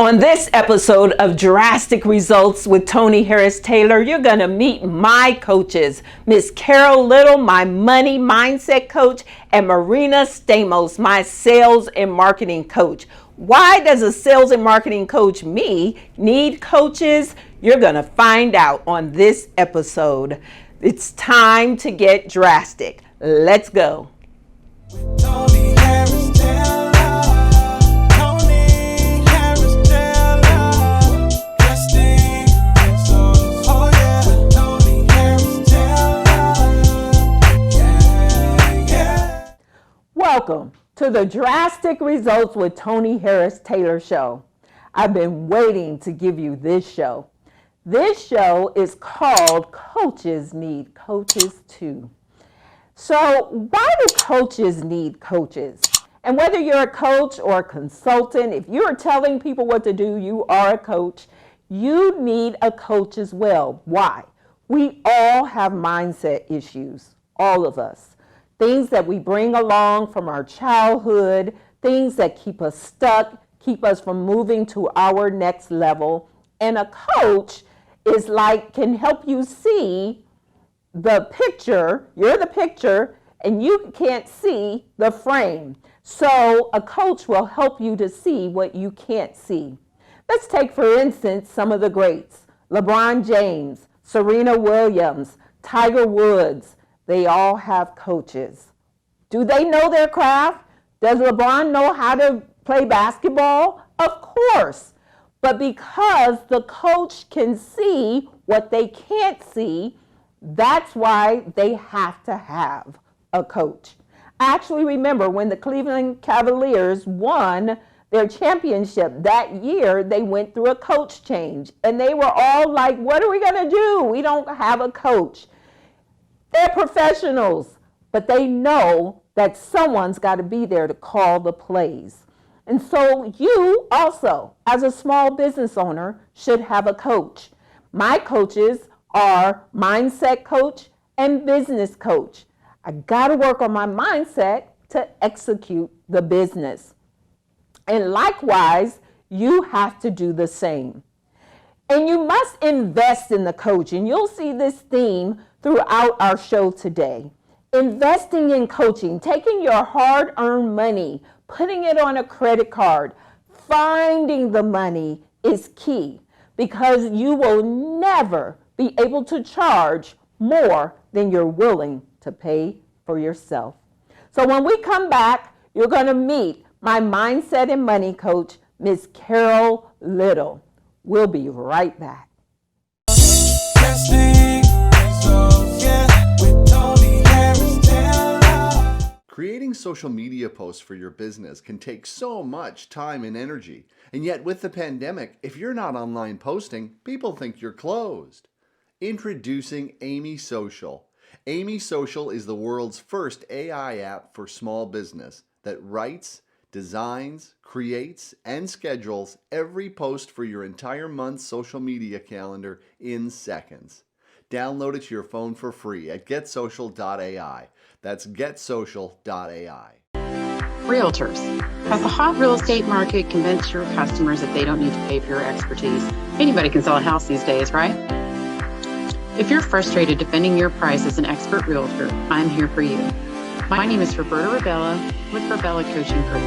On this episode of Drastic Results with Toni Harris Taylor, you're going to meet my coaches, Miss Carol Little, my money mindset coach, and Marina Stamos, my sales and marketing coach. Why does a sales and marketing coach, me, need coaches? You're going to find out on this episode. It's time to get drastic. Let's go. Toni Harris Taylor. Welcome to the Drastic Results with Toni Harris Taylor show. I've been waiting to give you this show. This show is called Coaches Need Coaches Too. So why do coaches need coaches? And whether you're a coach or a consultant, if you're telling people what to do, you are a coach, you need a coach as well. Why? We all have mindset issues, all of us. Things that we bring along from our childhood, things that keep us stuck, keep us from moving to our next level. And a coach is can help you see the picture. You're the picture and you can't see the frame. So a coach will help you to see what you can't see. Let's take, for instance, some of the greats. LeBron James, Serena Williams, Tiger Woods. They all have coaches. Do they know their craft? Does LeBron know how to play basketball? Of course. But because the coach can see what they can't see, that's why they have to have a coach. I actually remember when the Cleveland Cavaliers won their championship that year, they went through a coach change. And they were all like, what are we going to do? We don't have a coach. They're professionals, but they know that someone's got to be there to call the plays. And so you also, as a small business owner, should have a coach. My coaches are mindset coach and business coach. I got to work on my mindset to execute the business. And likewise, you have to do the same. And you must invest in the coach. And you'll see this theme throughout our show today. Investing in coaching, taking your hard-earned money, putting it on a credit card, finding the money is key because you will never be able to charge more than you're willing to pay for yourself. So when we come back, you're going to meet my mindset and money coach, Miss Carol Little. We'll be right back. Creating social media posts for your business can take so much time and energy. And yet with the pandemic, if you're not online posting, people think you're closed. Introducing Amy Social. Amy Social is the world's first AI app for small business that writes, designs, creates, and schedules every post for your entire month's social media calendar in seconds. Download it to your phone for free at getsocial.ai. That's getsocial.ai. Realtors. Has the hot real estate market convinced your customers that they don't need to pay for your expertise? Anybody can sell a house these days, right? If you're frustrated defending your price as an expert realtor, I'm here for you. My name is Roberta Rabella with Rabella Coaching Group.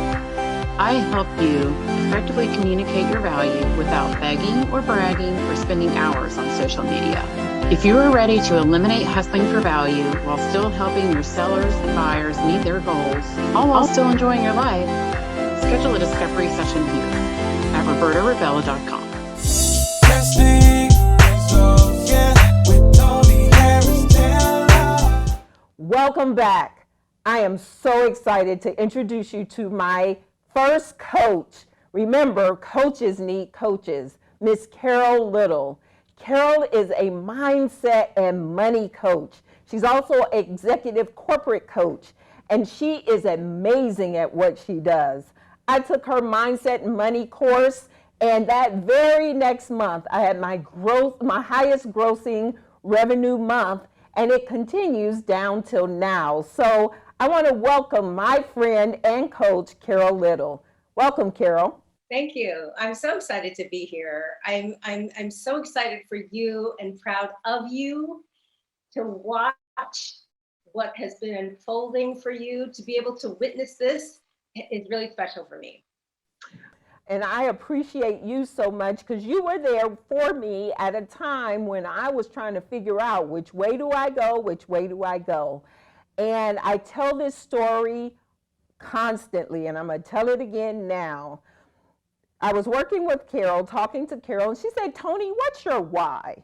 I help you effectively communicate your value without begging or bragging or spending hours on social media. If you are ready to eliminate hustling for value while still helping your sellers and buyers meet their goals, all while still enjoying your life, schedule a discovery session here at robertarabella.com. Welcome back. I am so excited to introduce you to my first coach. Remember, coaches need coaches. Miss Carol Little. Carol is a mindset and money coach. She's also an executive corporate coach, and she is amazing at what she does. I took her mindset and money course, and that very next month, I had my highest grossing revenue month, and it continues down till now. So I want to welcome my friend and coach, Carol Little. Welcome, Carol. Thank you. I'm so excited to be here. I'm so excited for you and proud of you to watch what has been unfolding for you. To be able to witness this is really special for me. And I appreciate you so much because you were there for me at a time when I was trying to figure out which way do I go, which way do I go. And I tell this story constantly, and I'm going to tell it again now. I was working with Carol, talking to Carol, and she said, Toni, what's your why?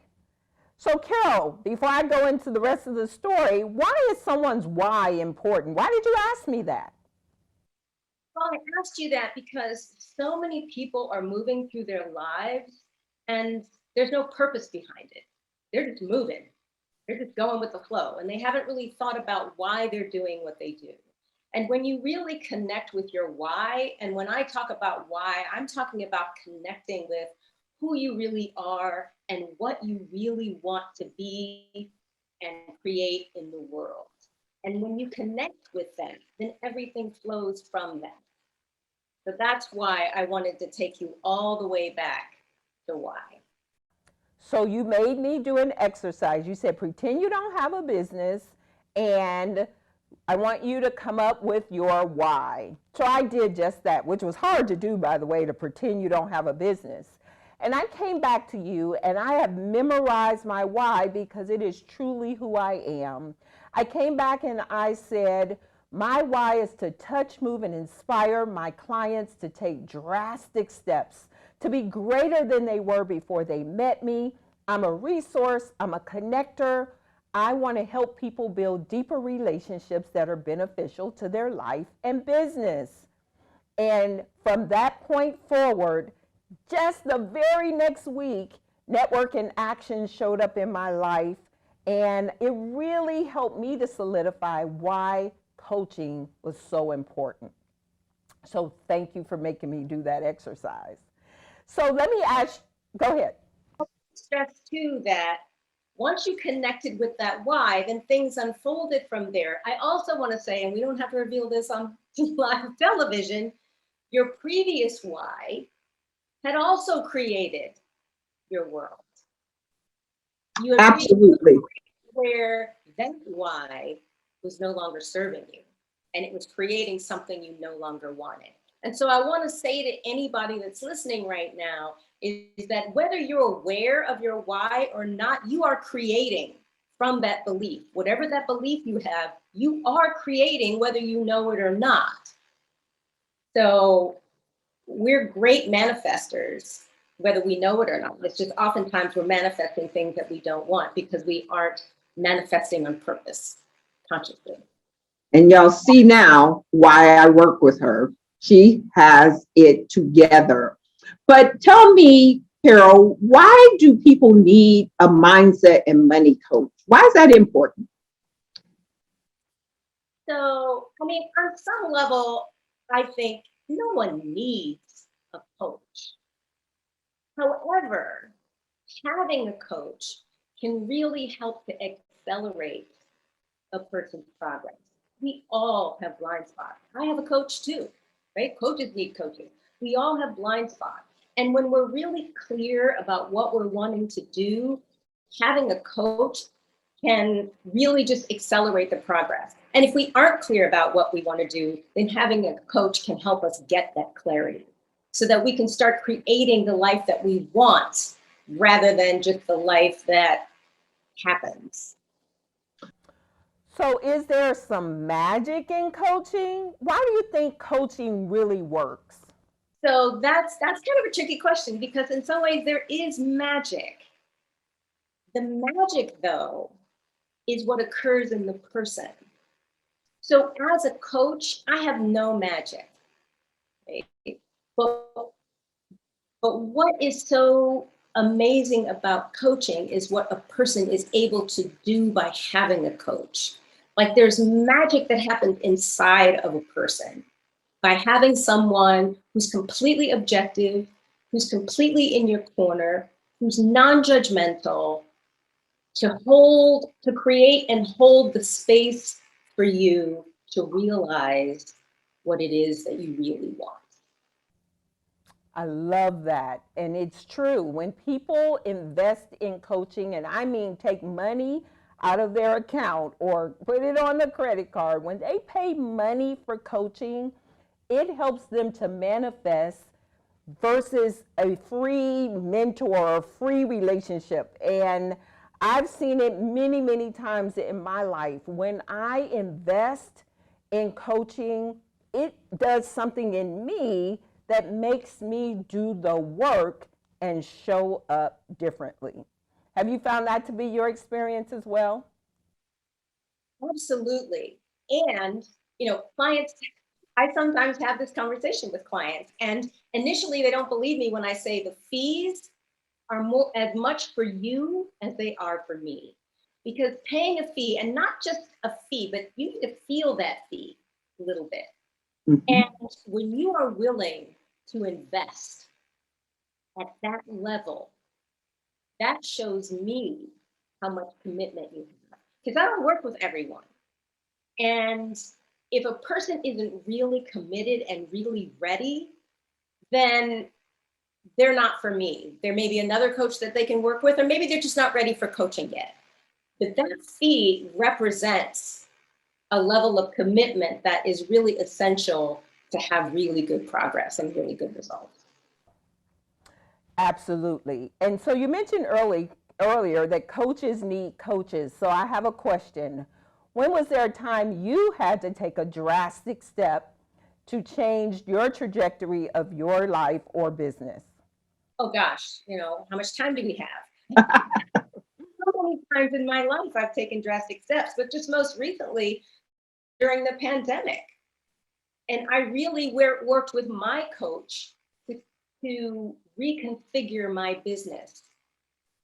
So Carol, before I go into the rest of the story, why is someone's why important? Why did you ask me that? Well, I asked you that because so many people are moving through their lives and there's no purpose behind it. They're just moving. They're just going with the flow, and they haven't really thought about why they're doing what they do. And when you really connect with your why, and when I talk about why, I'm talking about connecting with who you really are and what you really want to be and create in the world. And when you connect with them, then everything flows from them. So that's why I wanted to take you all the way back to why. So you made me do an exercise. You said, pretend you don't have a business, and I want you to come up with your why. So I did just that, which was hard to do, by the way, to pretend you don't have a business. And I came back to you, and I have memorized my why because it is truly who I am. I came back and I said, my why is to touch, move, and inspire my clients to take drastic steps, to be greater than they were before they met me. I'm a resource, I'm a connector. I want to help people build deeper relationships that are beneficial to their life and business. And from that point forward, just the very next week, Network in Action showed up in my life, and it really helped me to solidify why coaching was so important. So thank you for making me do that exercise. So let me ask, go ahead. Stress too that once you connected with that why, then things unfolded from there. I also want to say, and we don't have to reveal this on live television, your previous why had also created your world. You Absolutely. where that why was no longer serving you, and it was creating something you no longer wanted. And so I want to say to anybody that's listening right now is that whether you're aware of your why or not, you are creating from that belief. Whatever that belief you have, you are creating whether you know it or not. So we're great manifestors, whether we know it or not. It's just oftentimes we're manifesting things that we don't want because we aren't manifesting on purpose consciously. And y'all see now why I work with her. She has it together. But tell me, Carol, why do people need a mindset and money coach? Why is that important? So, I mean, on some level, I think no one needs a coach. However, having a coach can really help to accelerate a person's progress. We all have blind spots. I have a coach too, right? Coaches need coaching. We all have blind spots. And when we're really clear about what we're wanting to do, having a coach can really just accelerate the progress. And if we aren't clear about what we want to do, then having a coach can help us get that clarity so that we can start creating the life that we want rather than just the life that happens. So is there some magic in coaching? Why do you think coaching really works? So that's kind of a tricky question because in some ways there is magic. The magic, though, is what occurs in the person. So as a coach, I have no magic. Right? But what is so amazing about coaching is what a person is able to do by having a coach. Like there's magic that happens inside of a person by having someone who's completely objective, who's completely in your corner, who's non-judgmental, to create and hold the space for you to realize what it is that you really want. I love that. And it's true. When people invest in coaching, and I mean take money out of their account or put it on the credit card, when they pay money for coaching, it helps them to manifest versus a free mentor or free relationship. And I've seen it many, many times in my life. When I invest in coaching, it does something in me that makes me do the work and show up differently. Have you found that to be your experience as well? Absolutely. And, clients, I sometimes have this conversation with clients, and initially they don't believe me when I say the fees are as much for you as they are for me. Because paying a fee, and not just a fee, but you need to feel that fee a little bit. Mhm. And when you are willing to invest at that level, that shows me how much commitment you have. Because I don't work with everyone. And if a person isn't really committed and really ready, then they're not for me. There may be another coach that they can work with, or maybe they're just not ready for coaching yet. But that fee represents a level of commitment that is really essential to have really good progress and really good results. Absolutely. And so you mentioned earlier that coaches need coaches. So I have a question. When was there a time you had to take a drastic step to change your trajectory of your life or business? Oh gosh, how much time do we have? So many times in my life I've taken drastic steps, but just most recently during the pandemic. And I really worked with my coach to reconfigure my business,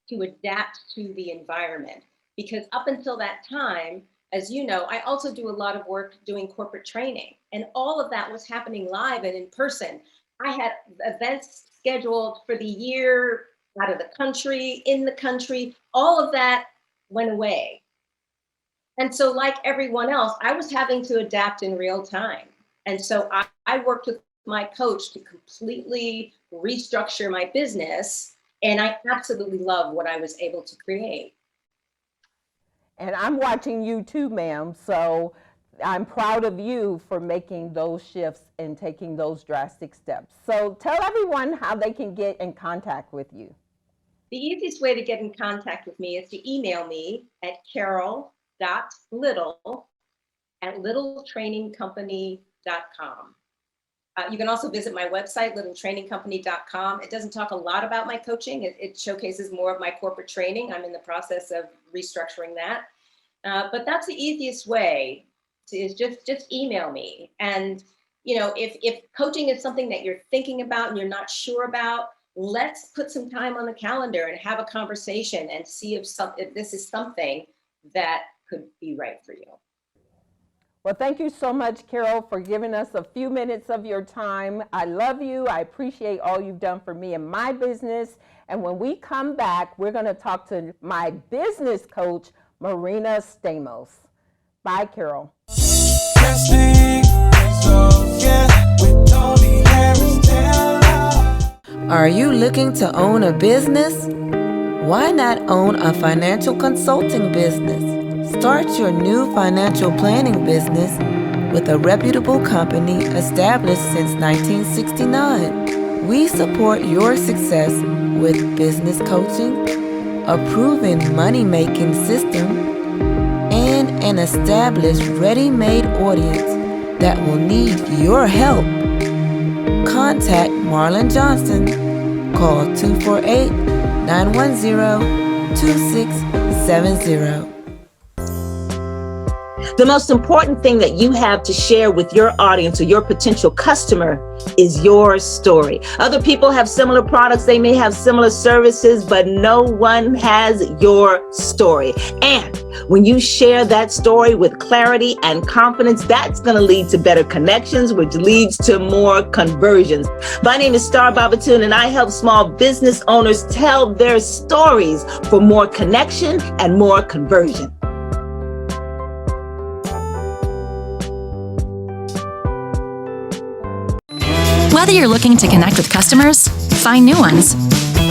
to adapt to the environment. Because up until that time, as you know, I also do a lot of work doing corporate training, and all of that was happening live and in person. I had events scheduled for the year, out of the country, in the country, all of that went away. And so like everyone else, I was having to adapt in real time. And so I worked with my coach to completely restructure my business. And I absolutely love what I was able to create. And I'm watching you too, ma'am. So I'm proud of you for making those shifts and taking those drastic steps. So tell everyone how they can get in contact with you. The easiest way to get in contact with me is to email me at carol.little@littletrainingcompany.com. You can also visit my website, littletrainingcompany.com. It doesn't talk a lot about my coaching. It showcases more of my corporate training. I'm in the process of restructuring that. But that's the easiest way, is just email me. And if coaching is something that you're thinking about and you're not sure about, let's put some time on the calendar and have a conversation and see if this is something that could be right for you. Well, thank you so much, Carol, for giving us a few minutes of your time. I love you. I appreciate all you've done for me and my business. And when we come back, we're going to talk to my business coach, Marina Stamos. Bye, Carol. Drastic Results, yeah, with Toni Harris Taylor. Are you looking to own a business? Why not own a financial consulting business? Start your new financial planning business with a reputable company established since 1969. We support your success with business coaching, a proven money-making system, and an established ready-made audience that will need your help. Contact Marlon Johnson. Call 248-910-2670. The most important thing that you have to share with your audience or your potential customer is your story. Other people have similar products, they may have similar services, but no one has your story. And when you share that story with clarity and confidence, that's going to lead to better connections, which leads to more conversions. My name is Star Babatun, and I help small business owners tell their stories for more connection and more conversion. Whether you're looking to connect with customers, find new ones,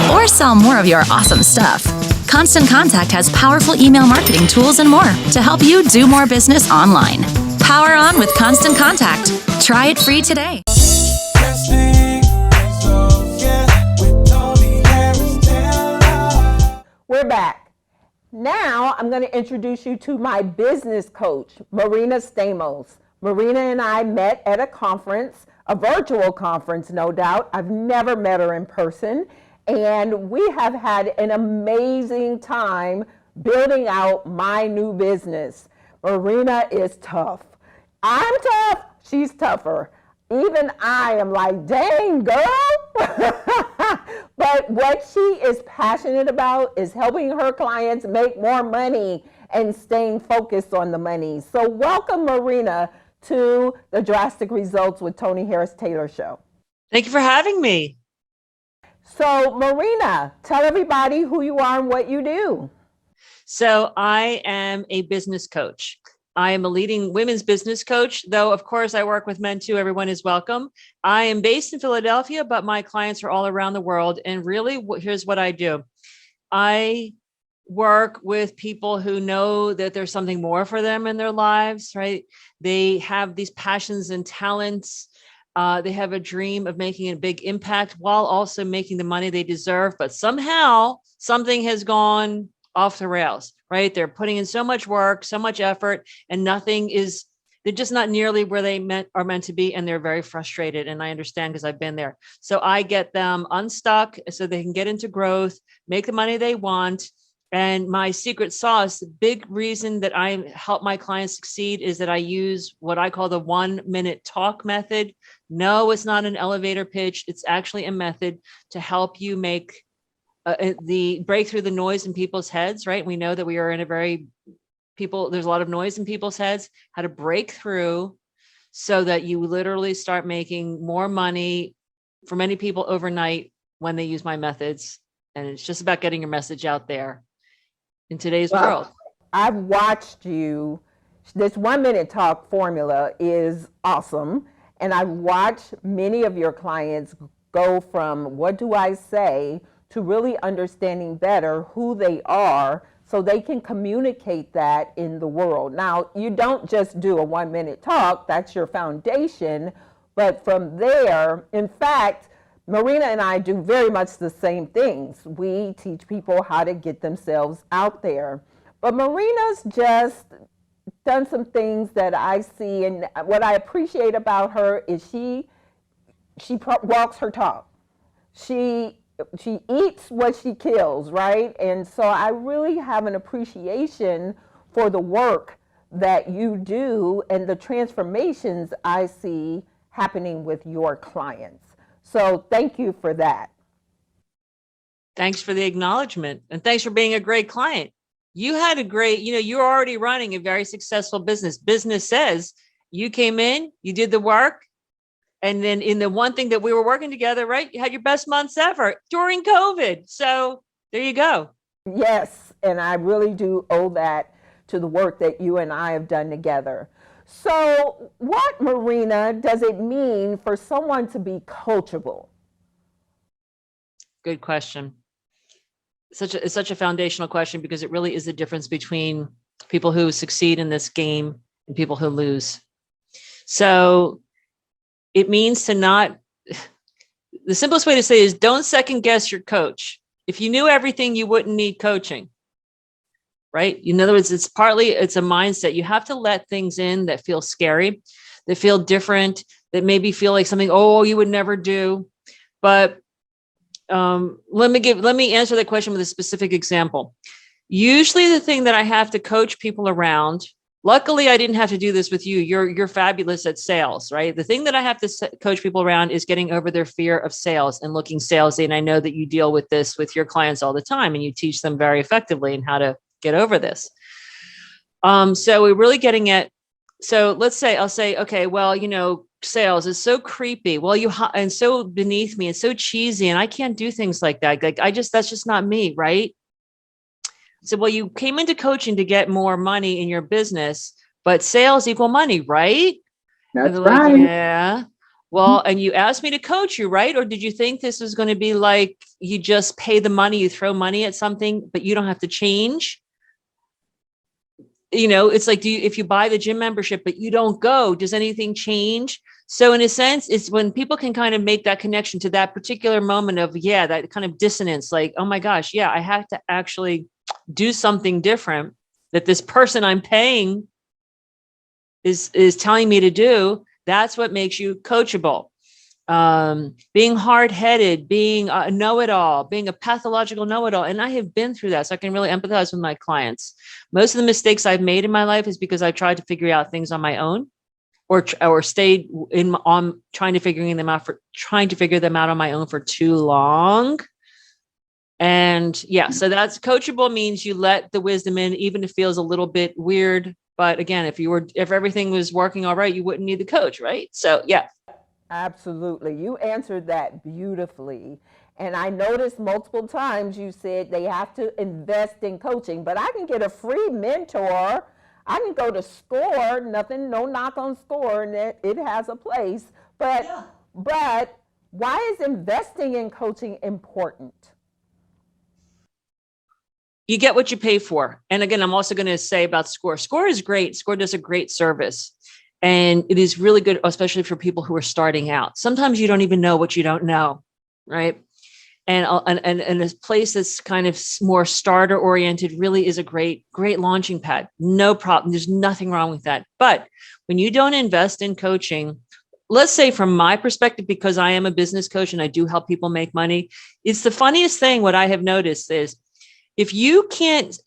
or sell more of your awesome stuff, Constant Contact has powerful email marketing tools and more to help you do more business online. Power on with Constant Contact. Try it free today. Drastic Results, yeah, with Toni Harris Taylor. We're back. Now I'm going to introduce you to my business coach, Marina Stamos. Marina and I met at a conference, a virtual conference, no doubt. I've never met her in person. And we have had an amazing time building out my new business. Marina is tough. I'm tough. She's tougher. Even I am like, dang, girl. But what she is passionate about is helping her clients make more money and staying focused on the money. So welcome, Marina, to the Drastic Results with Toni Harris Taylor show. Thank you for having me. So Marina, tell everybody who you are and what you do. So I am a business coach. I am a leading women's business coach, though, of course, I work with men too. Everyone is welcome. I am based in Philadelphia, but my clients are all around the world. And really, here's what I do. I work with people who know that there's something more for them in their lives, right? They have these passions and talents. They have a dream of making a big impact while also making the money they deserve. But somehow something has gone off the rails, right? They're putting in so much work, so much effort, and they're just not nearly where they are meant to be. And they're very frustrated. And I understand because I've been there. So I get them unstuck so they can get into growth, make the money they want. And my secret sauce, the big reason that I help my clients succeed is that I use what I call the 1-minute talk method. No, it's not an elevator pitch. It's actually a method to help you make break through the noise in people's heads, right? We know that we are in there's a lot of noise in people's heads, how to break through so that you literally start making more money for many people overnight when they use my methods. And it's just about getting your message out there in today's world. I've watched you. This 1-minute talk formula is awesome. And I've watched many of your clients go from what do I say to really understanding better who they are so they can communicate that in the world. Now, you don't just do a 1-minute talk, that's your foundation. But from there, in fact, Marina and I do very much the same things. We teach people how to get themselves out there. But Marina's just done some things that I see, and what I appreciate about her is she walks her talk. She eats what she kills, right? And so I really have an appreciation for the work that you do and the transformations I see happening with your clients. So thank you for that. Thanks for the acknowledgement. And thanks for being a great client. You had a great, you're already running a very successful business. Business says you came in, you did the work. And then in the one thing that we were working together, right? You had your best months ever during COVID. So there you go. Yes. And I really do owe that to the work that you and I have done together. So what, Marina, does it mean for someone to be coachable? Good question. It's such a foundational question because it really is the difference between people who succeed in this game and people who lose. So it means the simplest way to say it is don't second guess your coach. If you knew everything, you wouldn't need coaching. Right? In other words, it's a mindset. You have to let things in that feel scary, that feel different, that maybe feel like something, you would never do. But let me answer that question with a specific example. Usually the thing that I have to coach people around, luckily I didn't have to do this with you. You're fabulous at sales, right? The thing that I have to coach people around is getting over their fear of sales and looking salesy. And I know that you deal with this with your clients all the time and you teach them very effectively in how to get over this. So we're really getting at, so let's say, I'll say, okay, well, sales is so creepy. Well, and so beneath me and so cheesy. And I can't do things like that. That's just not me. Right. So, well, you came into coaching to get more money in your business, but sales equal money, right? That's right. Yeah. Well, and you asked me to coach you, right? Or did you think this was going to be like you just pay the money, you throw money at something, but you don't have to change? You know, it's like, if you buy the gym membership, but you don't go, does anything change? So in a sense, it's when people can kind of make that connection to that particular moment of, yeah, that kind of dissonance, like, oh my gosh, yeah, I have to actually do something different that this person I'm paying is telling me to do. That's what makes you coachable. Being hard-headed, being a know-it-all, being a pathological know-it-all. And I have been through that, so I can really empathize with my clients. Most of the mistakes I've made in my life is because I tried to figure out things on my own, or stayed on trying to figure them out on my own for too long. And yeah, so that's coachable, means you let the wisdom in, even if it feels a little bit weird. But again, if everything was working all right, you wouldn't need the coach, right? So yeah. Absolutely. You answered that beautifully. And I noticed multiple times you said they have to invest in coaching, but I can get a free mentor. I can go to SCORE, no knock on SCORE, and it has a place. But why is investing in coaching important? You get what you pay for. And again, I'm also going to say about SCORE. SCORE is great. SCORE does a great service. And it is really good, especially for people who are starting out. Sometimes you don't even know what you don't know, right? And a place that's kind of more starter oriented really is a great launching pad. No problem. There's nothing wrong with that. But when you don't invest in coaching, let's say from my perspective, because I am a business coach and I do help people make money, it's the funniest thing. What I have noticed is if you can't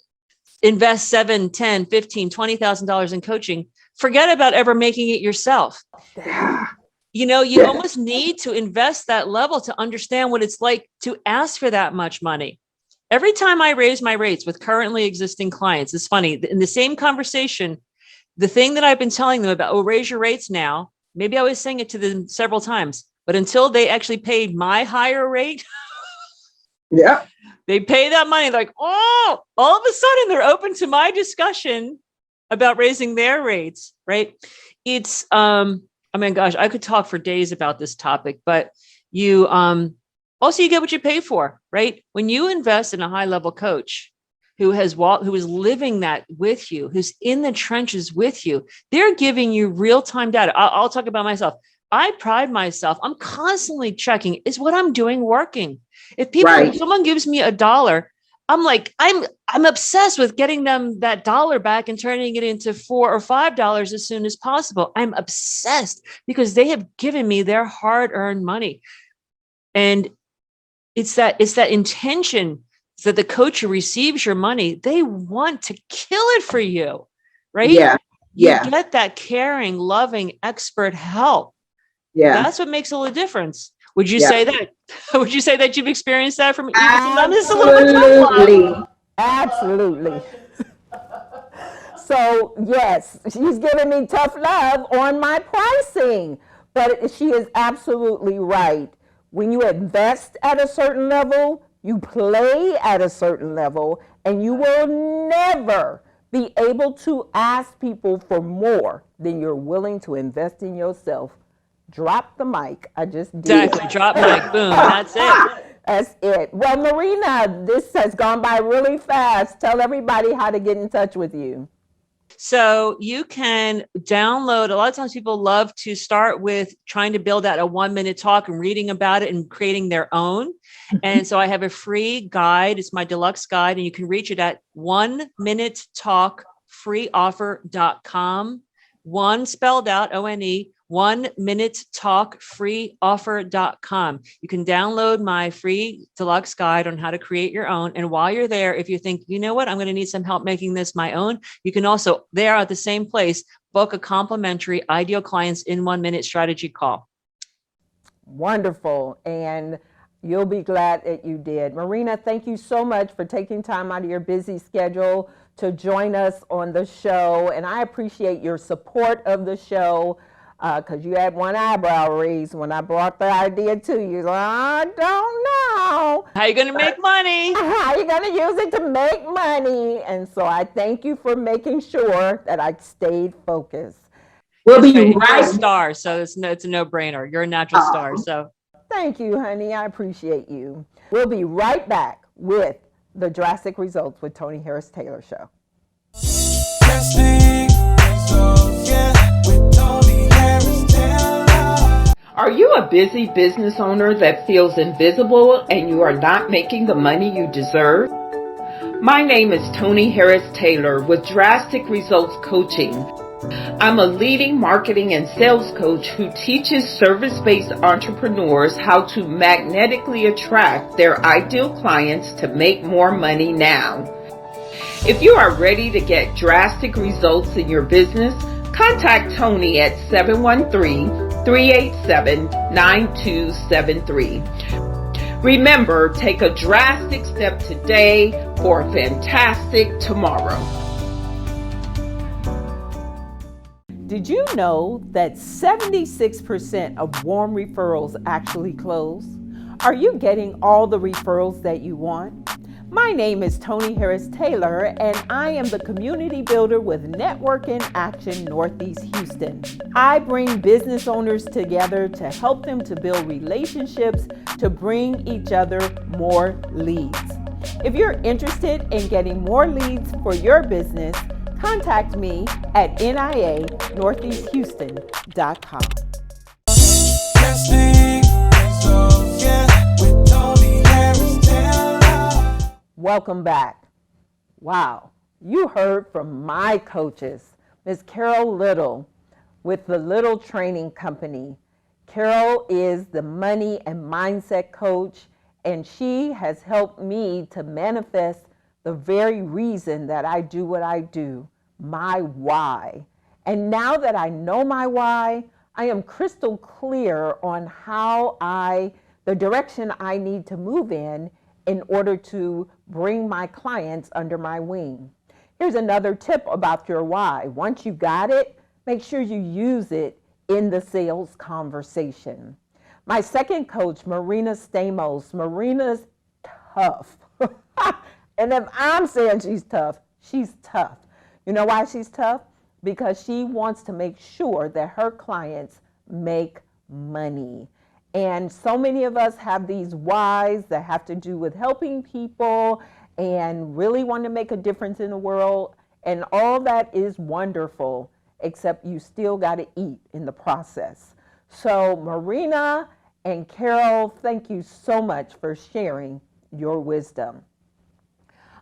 invest $7,000, $10,000, $15,000, $20,000 in coaching, forget about ever making it yourself. You know, you almost need to invest that level to understand what it's like to ask for that much money. Every time I raise my rates with currently existing clients, it's funny, in the same conversation, the thing that I've been telling them about, oh, raise your rates now, maybe I was saying it to them several times, but until they actually paid my higher rate, they pay that money, like, oh, all of a sudden they're open to my discussion about raising their rates, right? It's, I mean, gosh, I could talk for days about this topic, but you, also you get what you pay for, right? When you invest in a high level coach who is living that with you, who's in the trenches with you, they're giving you real time data. I'll talk about myself. I pride myself. I'm constantly checking, is what I'm doing working? If someone gives me $1, I'm like, I'm obsessed with getting them that dollar back and turning it into $4 or $5 as soon as possible. I'm obsessed because they have given me their hard-earned money. And it's that intention that the coach who receives your money, they want to kill it for you, right? You get that caring, loving, expert help. That's what makes all the difference. Would you say that? Would you say that you've experienced that from Absolutely. Absolutely. So yes, she's giving me tough love on my pricing, but she is absolutely right. When you invest at a certain level, you play at a certain level, and you will never be able to ask people for more than you're willing to invest in yourself. Drop the mic. I just did. Exactly. Drop mic. Boom. That's it. That's it. Well, Marina, this has gone by really fast. Tell everybody how to get in touch with you. So you can download, a lot of times people love to start with trying to build out a 1-minute talk and reading about it and creating their own. And so I have a free guide. It's my deluxe guide, and you can reach it at 1minutetalkfreeoffer.com. One spelled out, O-N-E. 1minutetalkfreeoffer.com. You can download my free deluxe guide on how to create your own. And while you're there, if you think, you know what, I'm going to need some help making this my own, you can also, there at the same place, book a complimentary ideal clients in 1 minute strategy call. Wonderful. And you'll be glad that you did. Marina, thank you so much for taking time out of your busy schedule to join us on the show. And I appreciate your support of the show. Because you had one eyebrow raised when I brought the idea to you. I don't know. How are you going to make money? How are you going to use it to make money? And so I thank you for making sure that I stayed focused. We'll be You're a right. star, so it's a no-brainer. You're a natural star. So Thank you, honey. I appreciate you. We'll be right back with the Drastic Results with Toni Harris Taylor show. Drastic Results, yeah, with Toni Harris Taylor. Are you a busy business owner that feels invisible and you are not making the money you deserve? My name is Toni Harris Taylor with Drastic Results Coaching. I'm a leading marketing and sales coach who teaches service-based entrepreneurs how to magnetically attract their ideal clients to make more money now. If you are ready to get drastic results in your business, contact Toni at 713-387-9273. Remember, take a drastic step today for a fantastic tomorrow. Did you know that 76% of warm referrals actually close? Are you getting all the referrals that you want? My name is Toni Harris Taylor, and I am the community builder with Network in Action Northeast Houston. I bring business owners together to help them to build relationships to bring each other more leads. If you're interested in getting more leads for your business, contact me at nianortheasthouston.com. Drastic Results, yeah, with Toni Harris Taylor. Welcome back. Wow, you heard from my coaches, Ms. Carol Little with the Little Training Company. Carol is the money and mindset coach, and she has helped me to manifest the very reason that I do what I do, my why. And now that I know my why, I am crystal clear on the direction I need to move in order to bring my clients under my wing. Here's another tip about your why. Once you got it, make sure you use it in the sales conversation. My second coach, Marina Stamos. Marina's tough. And if I'm saying she's tough, she's tough. You know why she's tough? Because she wants to make sure that her clients make money. And so many of us have these whys that have to do with helping people and really want to make a difference in the world. And all that is wonderful, except you still got to eat in the process. So Marina and Carol, thank you so much for sharing your wisdom.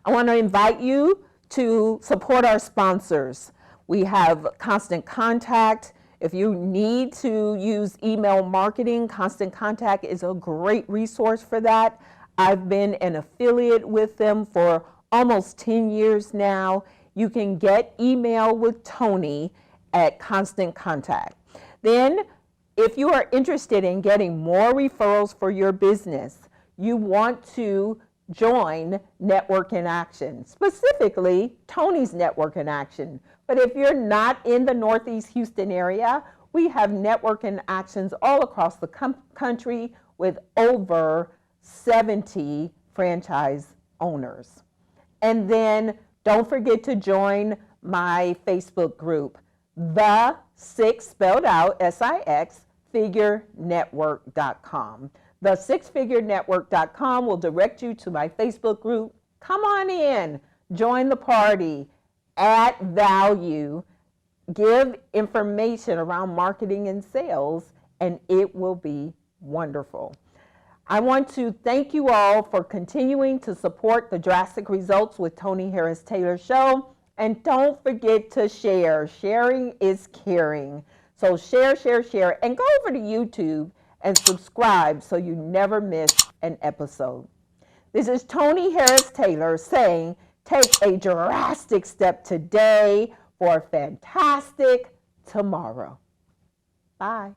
I want to invite you to support our sponsors. We have Constant Contact. If you need to use email marketing, Constant Contact is a great resource for that. I've been an affiliate with them for almost 10 years now. You can get email with Toni at Constant Contact. Then, if you are interested in getting more referrals for your business, you want to join Network in Action, specifically Toni's Network in Action. But if you're not in the Northeast Houston area, we have Network in Actions all across the country with over 70 franchise owners. And then don't forget to join my Facebook group, the six spelled out SIX figurenetwork.com. The sixfigurenetwork.com will direct you to my Facebook group. Come on in, join the party, add value, give information around marketing and sales, and it will be wonderful. I want to thank you all for continuing to support the Drastic Results with Toni Harris Taylor show. And don't forget to share. Sharing is caring. So share, and go over to YouTube and subscribe so you never miss an episode. This is Toni Harris Taylor saying, take a drastic step today for a fantastic tomorrow. Bye.